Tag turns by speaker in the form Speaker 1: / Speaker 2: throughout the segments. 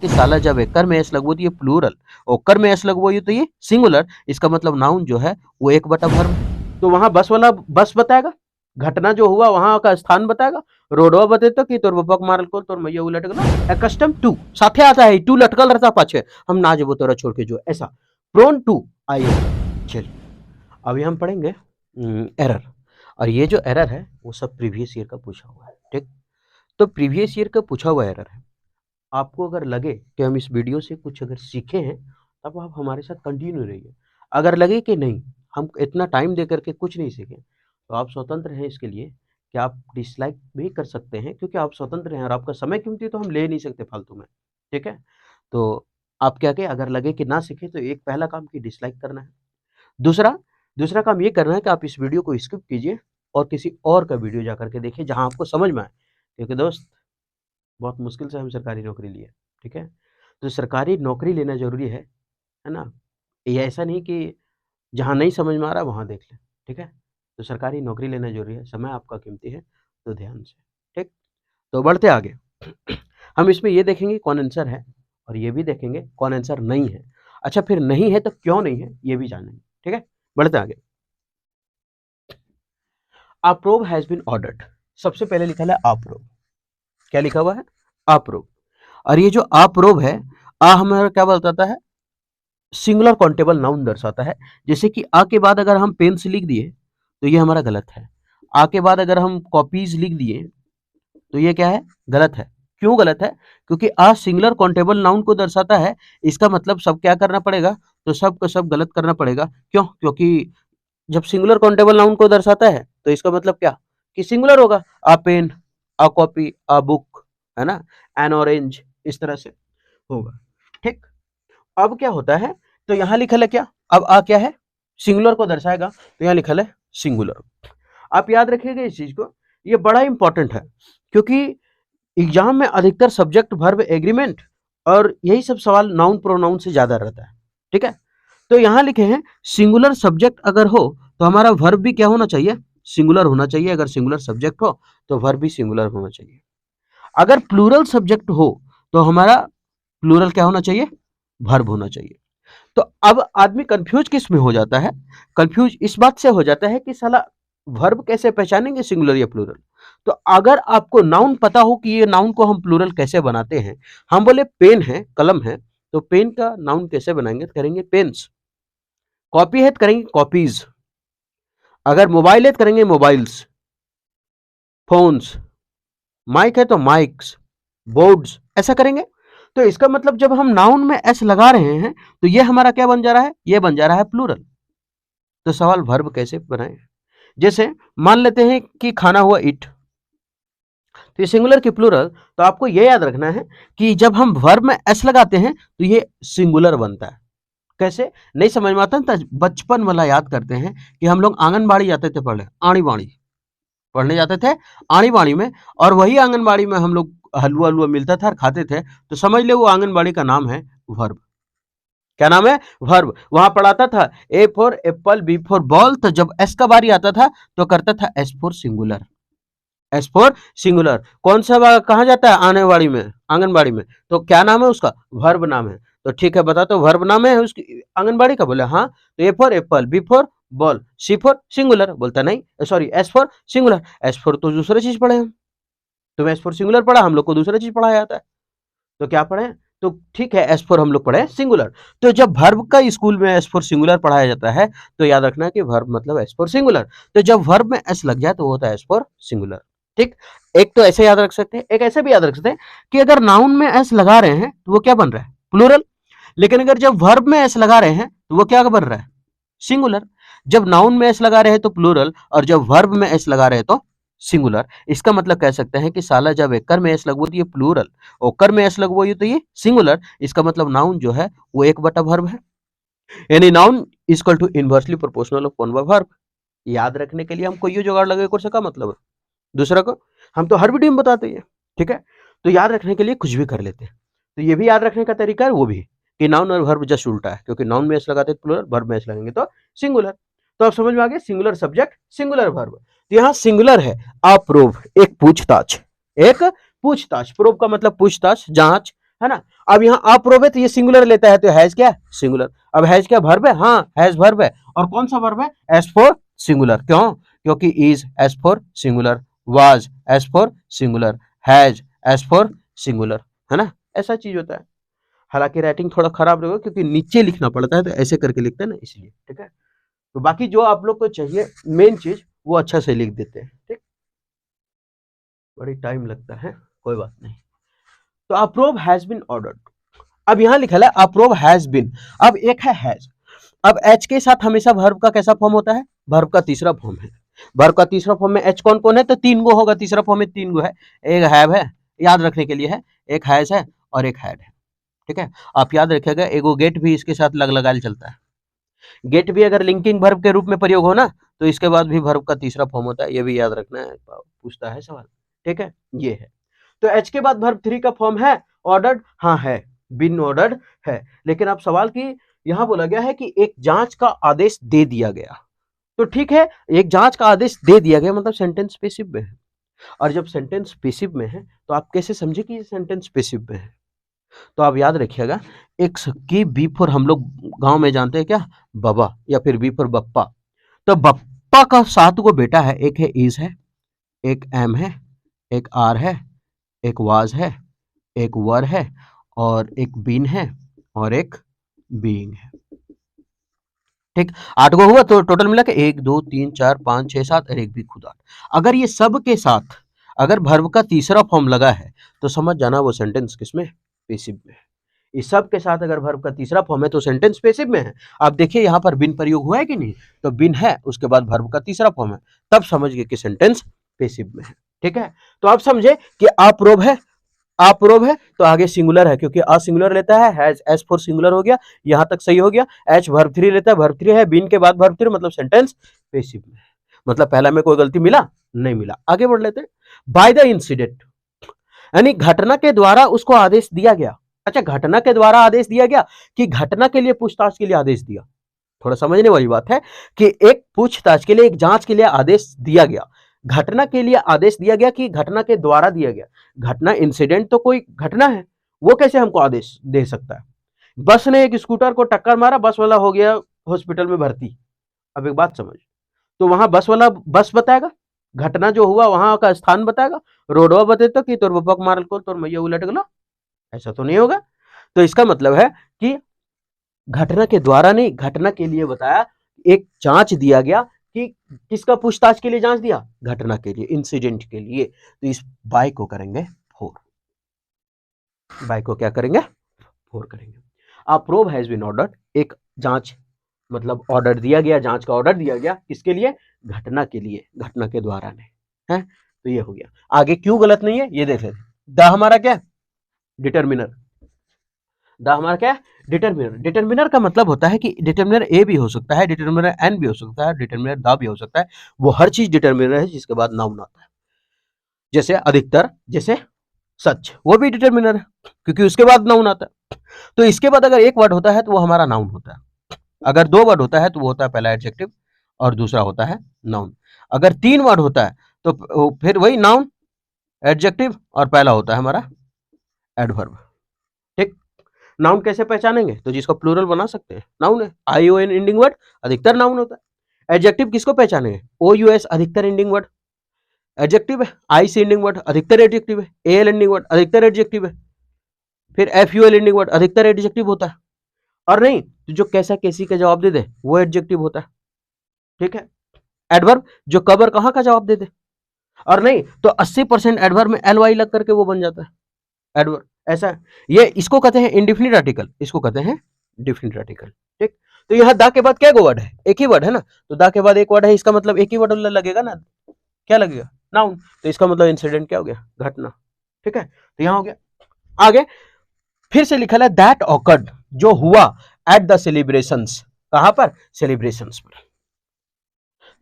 Speaker 1: कि साला जब एक कर में एस लगवो तो ये प्लूरल और कर में एस लगवो ये तो ये सिंगुलर, इसका मतलब नाउन जो है वो एक बटा वर्ब। तो वहां बस वाला बस बताएगा, घटना जो हुआ वहां का स्थान बताएगा, रोडवा बते तो कि तोर बपक मारल को तोर मैया उलट गला एकस्टम टू साथे आता है टू लटकल रहता पाछे हम ना जबो तोरा छोड़ के जो ऐसा प्रोन टू आइए। चलिए अभी हम पढ़ेंगे एरर, और ये जो एरर है वो सब प्रीवियस ईयर का पूछा हुआ है। ठीक, तो प्रीवियस ईयर का पूछा हुआ एरर है। आपको अगर लगे कि हम इस वीडियो से कुछ अगर सीखे हैं तब आप हमारे साथ कंटिन्यू रहिए। अगर लगे कि नहीं हम इतना टाइम दे करके कुछ नहीं सीखे तो आप स्वतंत्र हैं इसके लिए कि आप डिसलाइक भी कर सकते हैं, क्योंकि आप स्वतंत्र हैं और आपका समय कीमती है तो हम ले नहीं सकते फालतू में। ठीक है, तो आप क्या कहें, अगर लगे कि ना सीखे तो एक पहला काम की डिसलाइक करना है। दूसरा दूसरा काम ये करना है कि आप इस वीडियो को स्किप कीजिए और किसी और का वीडियो जा करके देखिए जहां आपको समझ में आए, क्योंकि दोस्त बहुत मुश्किल से हम सरकारी नौकरी लिए। ठीक है, तो सरकारी नौकरी लेना ज़रूरी है ना? ये ऐसा नहीं कि जहाँ नहीं समझ में आ रहा वहाँ देख लें। ठीक है, तो सरकारी नौकरी लेना ज़रूरी है, समय आपका कीमती है, तो ध्यान से। ठीक, तो बढ़ते आगे। हम इसमें ये देखेंगे कौन आंसर है और ये भी देखेंगे कौन आंसर नहीं है। अच्छा, फिर नहीं है तो क्यों नहीं है ये भी जानेंगे। ठीक है, बढ़ते आगे। अप्रूव हैज़ बीन ऑर्डर्ड, सबसे पहले लिखा है अप्रूव। क्या लिखा हुआ है? अप्रूव। और ये जो अप्रूव है, हमारा क्या बताता है? सिंगुलर काउंटेबल नाउन दर्शाता है। जैसे कि आ के बाद अगर हम पेन से लिख दिए तो ये हमारा गलत है। आ के बाद अगर हम कॉपीज लिख दिए तो ये क्या है? गलत है। क्यों गलत है? क्योंकि आ सिंगुलर काउंटेबल नाउन को दर्शाता है। इसका मतलब सब क्या करना पड़ेगा? तो सब को सब गलत करना पड़ेगा। क्यों? क्योंकि जब सिंगुलर काउंटेबल नाउन को दर्शाता है तो इसका मतलब क्या? कि सिंगुलर होगा। आ पेन, आ कॉपी, आ बुक, है ना? एन ऑरेंज, इस तरह से होगा। ठीक, अब क्या होता है? तो यहां लिखल है क्या? अब आ क्या है? सिंगुलर को दर्शाएगा, तो यहां लिखल है सिंगुलर। आप याद रखिएगा इस चीज को, ये बड़ा इंपॉर्टेंट है, क्योंकि एग्जाम में अधिकतर सब्जेक्ट वर्ब एग्रीमेंट और यही सब सवाल नाउन प्रोनाउन से ज्यादा रहता है। ठीक है, तो यहां लिखे हैं सिंगुलर सब्जेक्ट अगर हो तो हमारा वर्ब भी क्या होना चाहिए? सिंगुलर होना चाहिए। अगर सिंगुलर सब्जेक्ट हो तो वर्ब भी सिंगुलर होना चाहिए। अगर प्लूरल सब्जेक्ट हो तो हमारा प्लूरल क्या होना चाहिए? वर्ब होना चाहिए। तो अब आदमी कंफ्यूज किस में हो जाता है? कंफ्यूज इस बात से हो जाता है कि साला वर्ब कैसे पहचानेंगे सिंगुलर या प्लूरल। तो अगर आपको नाउन पता हो कि ये नाउन को हम प्लूरल कैसे बनाते हैं, हम बोले पेन है, कलम है, तो पेन का नाउन कैसे बनाएंगे? तो करेंगे पेन्स। कॉपी है तो करेंगे कॉपीज। अगर मोबाइल है तो करेंगे मोबाइल्स, फोन्स। माइक है तो माइक्स, बोर्ड्स, ऐसा करेंगे। तो इसका मतलब जब हम नाउन में एस लगा रहे हैं तो ये हमारा क्या बन जा रहा है? ये बन जा रहा है प्लूरल। तो सवाल वर्ब कैसे बनाएं? जैसे मान लेते हैं कि खाना हुआ इट, तो ये सिंगुलर की प्लूरल। तो आपको ये याद रखना है कि जब हम वर्ब में एस लगाते हैं तो ये सिंगुलर बनता है। कैसे? नहीं समझ में आता तो बचपन वाला याद करते हैं कि हम लोग आंगनबाड़ी जाते थे पढ़ने, आड़ी बाड़ी पढ़ने जाते थे आड़ी बाड़ी में, और वही आंगनबाड़ी में हम लोग हलवा हलवा मिलता था और खाते थे। तो समझ ले वो आंगनबाड़ी का नाम है वर्ब। क्या नाम है? वर्ब। वहां पढ़ाता था A for apple, B for ball, तो जब एस का बारी आता था तो करता था S for singular. S for singular. कौन सा कहा जाता है? आंगनबाड़ी में, आंगनबाड़ी में। तो क्या नाम है उसका? वर्ब नाम है। तो ठीक है, बता तो वर्ब नाम है उसकी आंगनबाड़ी का। बोले हाँ, तो A for apple, B for ball, C for singular. बोलता नहीं sorry, S for singular. S for तो दूसरी चीज पढ़े हम, तो एस फॉर सिंगुलर पढ़ा, हम लोग को दूसरा चीज पढ़ाया जाता है। तो क्या पढ़े? तो ठीक है, एस फॉर हम लोग पढ़े सिंगुलर। तो जब वर्ब का स्कूल में एस फॉर सिंगुलर पढ़ाया जाता है तो याद रखना कि वर्ब मतलब एस फॉर सिंगुलर। तो जब वर्ब में एस लग जाए तो वो होता है एस फॉर सिंगुलर। ठीक, एक तो ऐसे याद रख सकते हैं, एक ऐसे भी याद रख सकते हैं कि अगर नाउन में एस लगा रहे हैं तो वो क्या बन रहा है? प्लूरल। लेकिन अगर जब वर्ब में एस लगा रहे हैं तो वो क्या बन रहा है? सिंगुलर। जब नाउन में एस लगा रहे हैं तो प्लूरल, और जब वर्ब में एस लगा रहे हैं तो सिंगुलर। इसका मतलब कह सकते हैं कि साला जब एक कर में एस लगवो तो ये प्लूरल, और कर में एस लगवो ये तो ये सिंगुलर। इसका मतलब नाउन जो है वो एक बटा वर्ब है, यानी noun equal to inversely proportional of one by verb. याद रखने के लिए हमको ये जुगाड़ लगे कोर्स का मतलब है। दूसरा को हम तो हर वीडियो में बताते हैं। ठीक है, तो याद रखने के लिए कुछ भी कर लेते हैं। तो ये भी याद रखने का तरीका है वो भी, कि नाउन और वर्ब जस्ट उल्टा है, क्योंकि नाउन में एस लगाते हैं प्लूरल, वर्ब में एस लगेंगे तो सिंगुलर। तो आप समझ में आ गया, सिंगुलर सब्जेक्ट सिंगुलर वर्ब। तो यहाँ सिंगुलर है अप्रूव, एक पूछताछ, एक पूछताछ। प्रूव का मतलब पूछताछ, जांच, है ना। अब यहाँ अप्रोब है तो ये सिंगुलर लेता है, तो हैज क्या है, सिंगुलर। अब हैज क्या वर्ब है, हाँ हैज वर्ब है। और कौन सा वर्ब है, एस फॉर सिंगुलर। क्यों, क्योंकि is S for singular, was S for singular, has S for singular, है ना। ऐसा चीज होता है। हालांकि राइटिंग थोड़ा खराब रहेगा क्योंकि नीचे लिखना पड़ता है, तो ऐसे करके लिखते हैं ना, इसलिए। ठीक है, तो बाकी जो आप लोग को चाहिए मेन चीज वो अच्छा से लिख देते हैं। ठीक, बड़ी टाइम लगता है, कोई बात नहीं। तो अप्रूव हैज बीन ऑर्डर्ड। अब यहां लिखा है अप्रूव हैज बीन। अब एक है हैज। अब एच के साथ हमेशा वर्ब का कैसा फॉर्म होता है, वर्ब का तीसरा फॉर्म है। वर्ब का तीसरा फॉर्म में एच कौन कौन है, तो तीन गो होगा। तीसरा फॉर्म में तीन गो है, एक हैव है, याद रखने के लिए है, एक हैज है और एक हैड है। ठीक है, आप याद रखिएगा, एगो गेट भी इसके साथ लग लगाल चलता है। गेट भी अगर लिंकिंग वर्ब के रूप में प्रयोग हो ना, तो इसके बाद भी वर्ब का तीसरा फॉर्म होता है, ये भी याद रखना है, पूछता है सवाल। ठीक है, ये है। तो एच के बाद वर्ब थ्री का फॉर्म है ऑर्डर्ड, हाँ है, बिन ऑर्डर्ड है। लेकिन अब सवाल की यहां बोला गया है कि एक जांच का आदेश दे दिया गया। तो ठीक है, एक जांच का आदेश दे दिया गया मतलब सेंटेंस पेसिव में है। और जब सेंटेंस पेसिव में है तो आप कैसे समझे कि ये सेंटेंस पेसिव में है। तो आप याद रखिएगा, एक की बी फॉर हम लोग गांव में जानते हैं क्या, बाबा, या फिर बी फॉर बप्पा। तो बप्पा का 7 गो बेटा है, एक है इज है, एक एम है, एक आर है, एक वाज है, एक वर है और एक बीन है और एक बीइंग है। ठीक, 8 गो हुआ, तो टोटल मिला के 1 2 3 4 5 6 7 और एक भी खुद 8। अगर ये सब के साथ अगर वर्ब का तीसरा फॉर्म लगा है तो समझ जाना वो सेंटेंस किसमें, पेसिव में है। इस सब के साथ अगर वर्ब का तीसरा फॉर्म है तो सेंटेंस पेसिव में है। आप देखिए यहाँ पर बिन प्रयोग हुआ है कि नहीं, तो बिन है, उसके बाद वर्ब का तीसरा फॉर्म है, तब समझ गए कि सेंटेंस पेसिव में है। ठीक है, तो आप समझे कि अप्रोब है, अप्रोब है तो आगे सिंगुलर है, क्योंकि अ सिंगुलर लेता है, हैज एस फॉर सिंगुलर हो गया, यहां तक सही हो गया। एच वर्ब थ्री लेता है, वर्ब थ्री है, बिन के बाद वर्ब थ्री, मतलब सेंटेंस पेसिव में है। मतलब पहला में कोई गलती मिला नहीं मिला। आगे बढ़ लेते हैं। बाय द इंसिडेंट, यानी घटना के द्वारा उसको आदेश दिया गया। अच्छा, घटना के द्वारा आदेश दिया गया कि घटना के लिए पूछताछ के लिए आदेश दिया। थोड़ा समझने वाली बात है कि एक पूछताछ के लिए, एक जांच के लिए आदेश दिया गया, घटना के लिए आदेश दिया गया कि घटना के द्वारा दिया गया। घटना, इंसिडेंट तो कोई घटना है, वो कैसे हमको आदेश दे सकता है। बस ने एक स्कूटर को टक्कर मारा, बस वाला हो गया हॉस्पिटल में भर्ती। अब एक बात समझ, तो वहां बस वाला बस बताएगा, घटना जो हुआ वहां का स्थान बताएगा, रोडवा बतेता कि तोर बपक मारल को तोर मैया उलट गला, ऐसा तो नहीं होगा। तो इसका मतलब है कि घटना के द्वारा नहीं, घटना के लिए बताया, एक जांच दिया गया कि किसका पूछताछ के लिए जांच दिया, घटना के लिए, इंसिडेंट के लिए। तो इस बाय को करेंगे 4, बाय को क्या करेंगे 4 करेंगे। अप्रूव हैज बीन ऑर्डर्ड, एक जांच मतलब ऑर्डर दिया गया, जांच का ऑर्डर दिया गया, किसके लिए, घटना के लिए, घटना के द्वारा नहीं है। तो ये हो गया। आगे क्यों गलत नहीं है ये देख लेते। द हमारा क्या, डिटर्मिनर। द हमारा क्या है, डिटर्मिनर। डिटर्मिनर का मतलब होता है कि डिटर्मिनर ए भी हो सकता है, डिटर्मिनर एन भी हो सकता है, डिटर्मिनर द भी हो सकता है। वो हर चीज डिटर्मिनर है जिसके बाद नाउन आता है। जैसे अधिकतर, जैसे सच, वो भी डिटर्मिनर है क्योंकि उसके बाद नाउन आता है। तो इसके बाद अगर एक वर्ड होता है तो वो हमारा नाउन होता है। अगर 2 वर्ड होता है तो वो होता है पहला एडजेक्टिव और दूसरा होता है नाउन। अगर 3 वर्ड होता है तो फिर वही नाउन, एडजेक्टिव और पहला होता है हमारा एडवर्ब। ठीक, नाउन कैसे पहचानेंगे, तो जिसको प्लूरल बना सकते हैं नाउन है, आई ओ एन एंडिंग वर्ड अधिकतर नाउन होता है। एडजेक्टिव किसको पहचानेंगे, ओ यू एस अधिकतर एंडिंग वर्ड एडजेक्टिव है, आई सी एंडिंग वर्ड अधिकतर एडजेक्टिव है, ए एल एंडिंग वर्ड अधिकतर एडजेक्टिव है, फिर F U L ending word अधिकतर एडजेक्टिव होता है। और नहीं तो जो कैसा कैसी का जवाब दे दे वो एडजेक्टिव होता है। ठीक है, एडवर्ब जो कब और कहां का जवाब दे दे। और नहीं तो 80% एडवर्ब में एल वाई लग करके वो बन जाता है एडवर्ब। ऐसा है, ये इसको कहते हैं इंडिफिनिट आर्टिकल, इसको कहते हैं डिफिनिट आर्टिकल। ठीक, तो यहाँ दा के बाद क्या वर्ड है, एक ही वर्ड है ना, तो दा के बाद एक वर्ड है, इसका मतलब एक ही वर्ड लगेगा ना, क्या लगेगा, नाउन। तो इसका मतलब इंसिडेंट क्या हो गया, घटना। ठीक है, तो यहां हो गया। आगे फिर से लिखा है दैट ऑकर्ड, जो हुआ एट द सेलिब्रेशंस, कहां पर, सेलिब्रेशंस पर।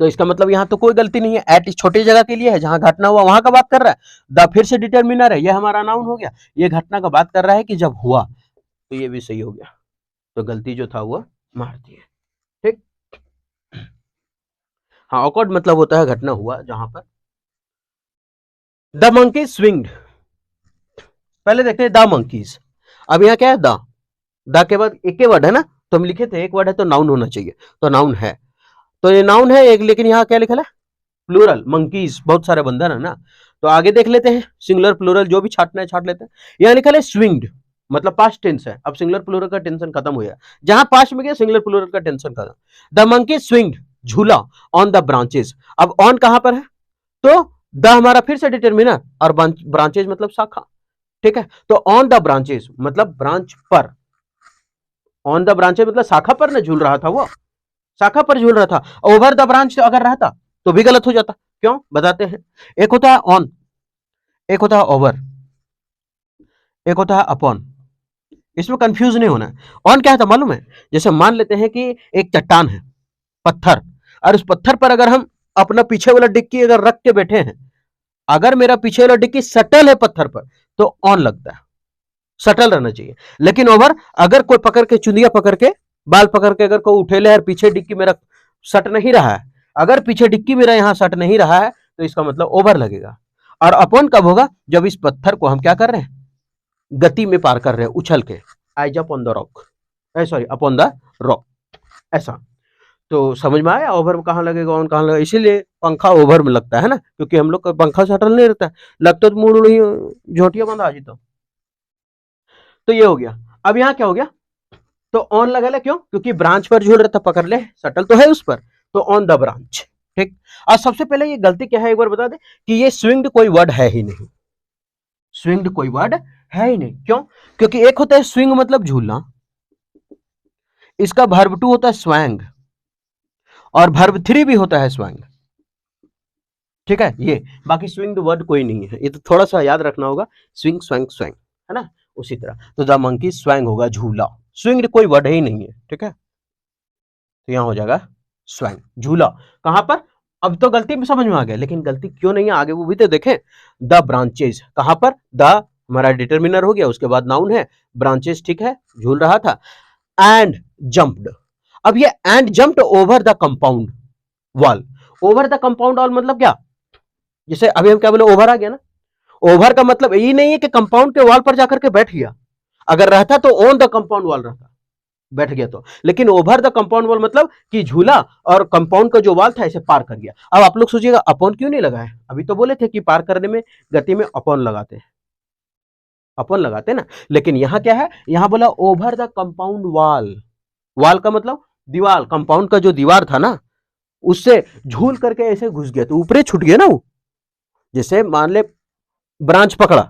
Speaker 1: तो इसका मतलब यहां तो कोई गलती नहीं है, एट छोटी जगह के लिए है, जहां घटना हुआ वहां का बात कर रहा है। द फिर से डिटर्मिनर है, यह हमारा नाउन हो गया, ये घटना का बात कर रहा है कि जब हुआ, तो ये भी सही हो गया। तो गलती जो था वो मार दी है। ठीक, हाँ, ऑकवर्ड मतलब होता है घटना हुआ जहां पर। द मंकी स्विंग्ड, पहले देखते हैं द मंकीज। अब यहाँ क्या है, द के बाद एक ही वर्ड है ना, तो हम लिखे थे एक वर्ड है तो नाउन होना चाहिए, तो नाउन है, तो ये नाउन है एक, लेकिन यहाँ क्या लिखा है, प्लूरल, मंकीज बहुत सारे बंदर है ना। तो आगे देख लेते हैं, सिंगुलर प्लूरल जो भी छाटना है छाट लेते हैं। यहाँ लिखा है स्विंग्ड, मतलब पास्ट टेंस है, अब सिंगुलर प्लूरल का टेंशन खत्म हो गया, जहां पास्ट में गया सिंगुलर प्लूरल का टेंशन खत्म। द मंकी स्विंग्ड, झूला, ऑन द ब्रांचेस। अब ऑन कहां पर है, तो द हमारा फिर से डिटरमिनर, और ब्रांचेज मतलब शाखा, ठीक है। तो ऑन द ब्रांचेस मतलब ब्रांच पर, ऑन द ब्रांचेस मतलब शाखा पर ना झूल रहा था, वो शाखा पर झूल रहा था। ओवर द ब्रांच अगर रहता तो भी गलत हो जाता, क्यों बताते हैं। एक होता है ऑन, एक होता है ओवर, एक होता है अपॉन, इसमें कंफ्यूज नहीं होना है। ऑन क्या है तो मालूम है, जैसे मान लेते हैं कि एक चट्टान है, पत्थर, और उस पत्थर पर अगर हम अपना पीछे वाला डिक्की अगर रख के बैठे हैं, अगर मेरा पीछे वाला डिक्की सटल है पत्थर पर तो ऑन लगता है, सटल रहना चाहिए। लेकिन ओवर, अगर कोई पकड़ के चुंदिया पकड़ के बाल पकड़ के अगर कोई उठेले और पीछे डिक्की मेरा सट नहीं रहा है, अगर पीछे डिक्की मेरा यहां सट नहीं रहा है तो इसका मतलब ओवर लगेगा। और अपॉन कब होगा, जब इस पत्थर को हम क्या कर रहे हैं, गति में पार कर रहे हैं, उछल के, I jump on the rock, sorry upon the rock, ऐसा। तो समझ में आया ओवर कहाँ लगेगा, ऑन कहाँ लगेगा। इसीलिए पंखा ओवर में लगता है ना, क्योंकि हम लोग का पंखा सटल नहीं रहता है, लगता तो मुड़ ही झोटिया बंद आ जाता। तो ये हो गया। अब यहाँ क्या हो गया, तो ऑन लगा ले, क्यों, क्योंकि ब्रांच पर झूल रहा था, पकड़ ले, सटल तो है उस पर, तो ऑन द ब्रांच, ठीक। और सबसे पहले ये गलती क्या है एक बार बता दे, कि ये स्विंग्ड कोई वर्ड है ही नहीं, स्विंग्ड कोई वर्ड है ही नहीं, क्यों, क्योंकि एक होता है स्विंग मतलब झूलना, इसका वर्ब 2 होता है स्वैंग, और वर्ब 3 भी होता है स्वैंग, ठीक है। ये बाकी स्विंग्ड वर्ड कोई नहीं है, ये तो थोड़ा सा याद रखना होगा, स्विंग स्वैंग स्वैंग, है ना, उसी तरह। तो द मंकी स्वैंग होगा झूला, स्विंग्ड कोई वर्ड ही नहीं है, ठीक है। तो यहां हो जाएगा स्वैंग, झूला, कहां पर। अब तो गलती में समझ में आ गया, लेकिन गलती क्यों नहीं है आगे वो भी तो देखें। द ब्रांचेज कहां पर, द हमारा डिटरमिनर हो गया, उसके बाद नाउन है, ब्रांचेस ठीक है, झूल रहा था, एंड जंप्ड। अब ये and jumped over the compound wall, over the compound wall मतलब क्या, जैसे अभी हम क्या बोले, ओवर आ गया ना। ओवर का मतलब यही नहीं है कि कंपाउंड के वॉल पर जाकर के बैठ गया, अगर रहता तो ऑन द कंपाउंड वॉल रहता, बैठ गया तो, लेकिन ओवर द कंपाउंड वॉल मतलब कि झूला और कंपाउंड का जो वॉल था इसे पार कर गया। अब आप लोग सोचिएगा अपॉन क्यों नहीं लगा है, अभी तो बोले थे कि पार करने में गति में अपॉन लगाते हैं, अपॉन लगाते ना, लेकिन यहां क्या है, यहां बोला over the compound wall, wall का मतलब दीवार, कंपाउंड का जो दीवार था ना उससे झूल करके ऐसे घुस गया, तो ऊपरे छूट गया ना वो, जैसे मान ले ब्रांच पकड़ा,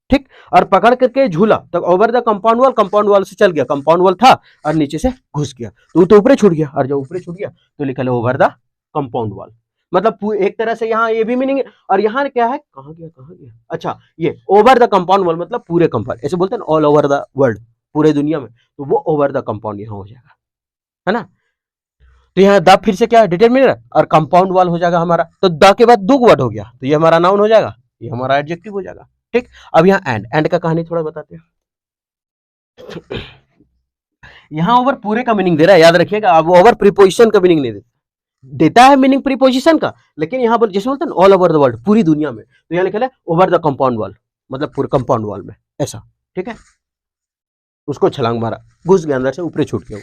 Speaker 1: ठीक, और पकड़ करके झूला, तो over the compound wall, compound wall से चल गया, कंपाउंड वॉल था और नीचे से घुस गया, तो ऊपर छूट गया, और जब ऊपर छूट गया तो लिखा है ओवर द कंपाउंड वॉल, मतलब एक तरह से यहाँ ये भी मीनिंग है। और यहाँ क्या है, कहाँ गया कहाँ गया, अच्छा ये ओवर द कंपाउंड वॉल मतलब पूरे कंपाउंड, ऐसे बोलते हैं ऑल ओवर द वर्ल्ड, पूरे दुनिया में, तो वो ओवर द कंपाउंड यहाँ हो जाएगा, है ना। तो यहाँ द फिर से क्या है, डिटरमिनर, और कंपाउंड वॉल हो जाएगा हमारा, तो द के बाद दो वर्ड हो गया, तो ये हमारा नाउन हो जाएगा, ये हमारा एडजेक्टिव हो जाएगा, ठीक। अब यहाँ एंड का कहानी थोड़ा बताते हैं। यहाँ ओवर पूरे का मीनिंग दे रहा है, याद रखिएगा, अब ओवर प्रीपोजिशन का मीनिंग नहीं देता, देता है मीनिंग प्रीपोजिशन का, लेकिन यहाँ पर जैसे बोलते हैं ऑल ओवर द वर्ल्ड, पूरी दुनिया में, तो यहाँ लिखा है ओवर द कंपाउंड वॉल, मतलब पूरे कंपाउंड वॉल में, ऐसा, ठीक है। उसको छलांग मारा, घुस गया अंदर से, ऊपर छूट गया।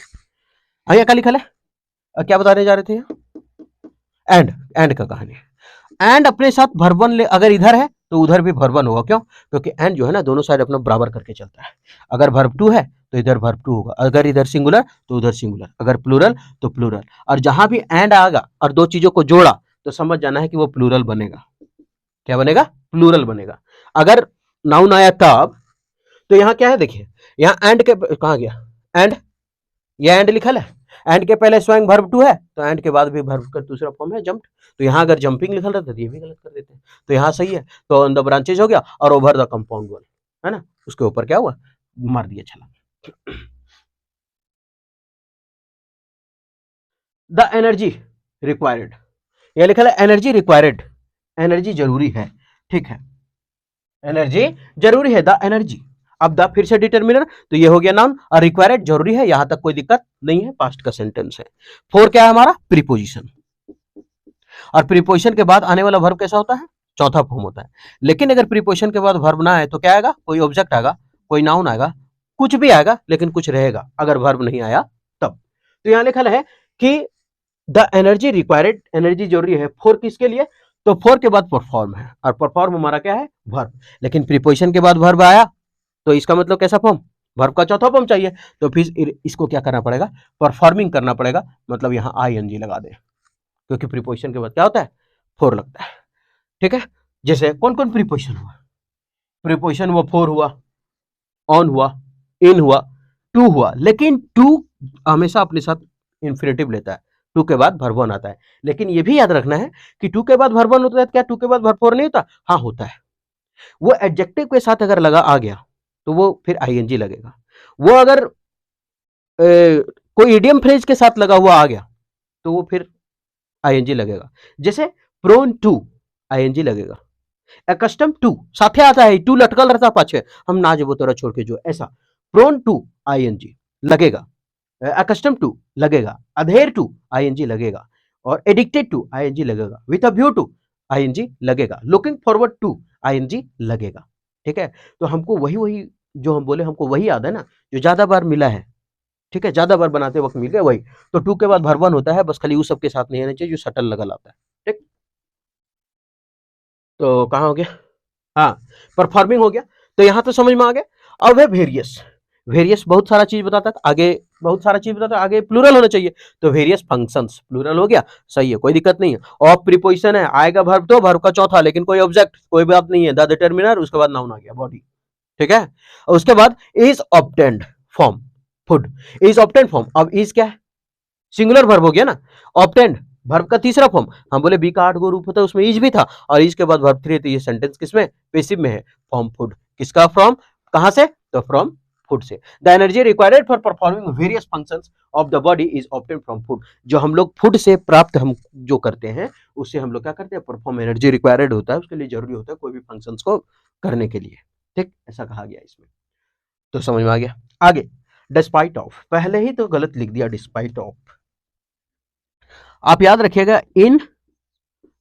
Speaker 1: यहाँ क्या लिखा है, क्या बताने जा रहे थे, एंड का कहानी, एंड अपने साथ भरवन ले, अगर इधर है तो उधर भी भरवन होगा, क्यों, क्योंकि एंड जो है ना दोनों साइड अपना बराबर करके चलता है, अगर वर्ब 2 है तो इधर वर्ब 2 होगा, अगर इधर सिंगुलर तो उधर सिंगुलर, अगर प्लूरल तो प्लूरल, और जहां भी एंड आएगा और दो चीजों को जोड़ा तो समझ जाना है कि वो प्लूरल बनेगा, क्या बनेगा, प्लूरल बनेगा। अगर नाउन आया तब, तो यहाँ क्या है देखिए, यहाँ एंड के कहा गया, एंड, ये एंड लिखा है, एंड के पहले स्वयं वर्ब 2 है, तो एंड के बाद भी वर्ब का दूसरा फॉर्म है जंप, तो यहाँ अगर जंपिंग लिखा रहता तो ये भी गलत कर देते हैं, तो यहाँ सही है, तो ऑन द ब्रांचेज हो गया, और ओवर द कंपाउंड वॉल, है ना, उसके ऊपर क्या हुआ, मार दिया छलांग। द एनर्जी रिक्वायर्ड, यह लिखा है एनर्जी रिक्वायर्ड, एनर्जी जरूरी है, ठीक है, एनर्जी जरूरी है, द एनर्जी। अब द फिर से डिटरमिनर, तो ये हो गया नाउन, और रिक्वायर्ड जरूरी है, यहां तक कोई दिक्कत नहीं है, पास्ट का सेंटेंस है। 4 क्या है हमारा, प्रीपोजिशन, और प्रीपोजिशन के बाद आने वाला वर्ब कैसा होता है, चौथा फॉर्म होता है, लेकिन अगर प्रीपोजिशन के बाद वर्ब ना आए तो क्या आएगा, कोई ऑब्जेक्ट आएगा, कोई नाउन आएगा, कुछ भी आएगा लेकिन कुछ रहेगा अगर वर्ब नहीं आया तब। तो यहां लिखा है कि द एनर्जी रिक्वायर्ड, एनर्जी जरूरी है फॉर किसके लिए, तो फॉर के बाद परफॉर्म है और परफॉर्म हमारा क्या है वर्ब, लेकिन प्रीपोजिशन के बाद वर्ब आया तो इसका मतलब कैसा फॉर्म, वर्ब का चौथा फॉर्म चाहिए, तो फिर इसको क्या करना पड़ेगा, परफॉर्मिंग करना पड़ेगा, मतलब यहां आईएनजी लगा दे क्योंकि प्रीपोजिशन के बाद क्या होता है फोर लगता है। ठीक है, जैसे कौन कौन प्रीपोजिशन हुआ, प्रीपोजिशन हुआ फोर हुआ, ऑन हुआ, इन हुआ, टू हुआ, लेकिन टू हमेशा अपने साथ इंफिनिटिव लेता है, टू के बाद वर्ब वन आता है, लेकिन ये भी याद रखना है कि टू के बाद वर्ब वन होता है, क्या टू के बाद वर्ब फोर नहीं होता, हाँ होता है, वो एडजेक्टिव के साथ अगर लगा आ गया तो वो फिर आईएनजी लगेगा, वो अगर कोई इडियम फ्रेज के साथ लगा हुआ आ गया तो वो फिर आईएनजी लगेगा, जैसे प्रोन टू आईएनजी लगेगा, एकस्टम टू साथे आता है, टू लटकल रहता पाछे, हम ना जबो तोरा छोड़ के जो, ऐसा प्रोन टू आईएनजी लगेगा, एकस्टम टू लगेगा, अधेर टू आईएनजी लगेगा, और एडिक्टेड टू आईएनजी लगेगा, with a view to ING लगेगा, लुकिंग फॉरवर्ड टू आईएनजी लगेगा। ठीक है, तो हमको वही वही जो हम बोले हमको वही याद है ना, जो ज्यादा बार मिला है, ठीक है, ज्यादा बार बनाते वक्त मिल गया वही, तो टू के बाद वर्ब वन होता है, बस खाली उस सब के साथ नहीं आना चाहिए जो सटल लगल आता है। ठीक, तो कहाँ हो गया, हाँ परफॉर्मिंग हो गया, तो यहां तो समझ में आ गया। अब है वेरियस, वेरियस बहुत सारा चीज बताता है, आगे बहुत सारा चीज बताता है, आगे प्लूरल होना चाहिए, तो वेरियस फंक्शंस प्लूरल हो गया, सही है, कोई दिक्कत नहीं है। ऑफ प्रीपोजिशन है, आएगा वर्ब तो वर्ब का चौथा, लेकिन कोई ऑब्जेक्ट कोई बात नहीं है, द डिटरमिनर, उसके बाद नाउन आ गया बॉडी। ठीक है, और उसके बाद is obtained form, food is obtained form, अब इज क्या है, सिंगुलर वर्ब हो गया ना, ऑब्टेन्ड वर्ब का तीसरा फॉर्म, हम बोले बी का 8 गो रूप होता है उसमें इज भी था, और इज के बाद वर्ब 3 है, तो ये सेंटेंस किसमें, पेसिव में है, फ्रॉम फूड, किसका फ्रॉम, कहां से, तो फ्रॉम फूड से। The energy required for performing various functions of the body is obtained from food, जो हम लोग फूड से प्राप्त हम जो करते हैं उससे हम लोग क्या करते हैं, परफॉर्म, एनर्जी रिक्वायर्ड होता है, उसके लिए जरूरी होता है कोई भी फंक्शंस को करने के लिए। ठीक, ऐसा कहा गया इसमें, तो समझ में आ गया। आगे डिस्पाइट ऑफ, पहले ही तो गलत लिख दिया डिस्पाइट ऑफ, आप याद रखिएगा in